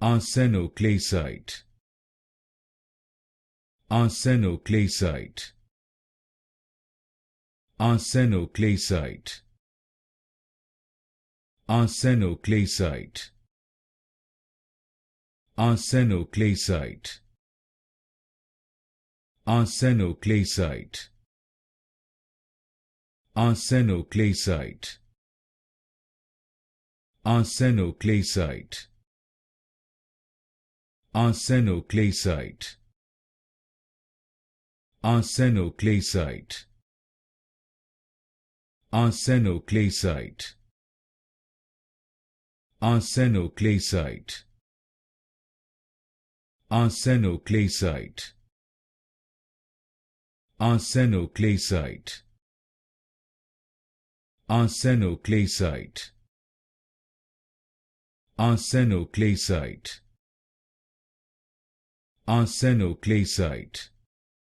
Arsenoclasite. Arsenoclasite. Arsenoclasite. Arsenoclasite. Arsenoclasite. Arsenoclasite. Arsenoclasite. Arsenoclasite. Arsenoclasite. Arsenoclasite. Arsenoclasite. Arsenoclasite. Arsenoclasite. Arsenoclasite. Arsenoclasite. Arsenoclasite. Arsenoclasite.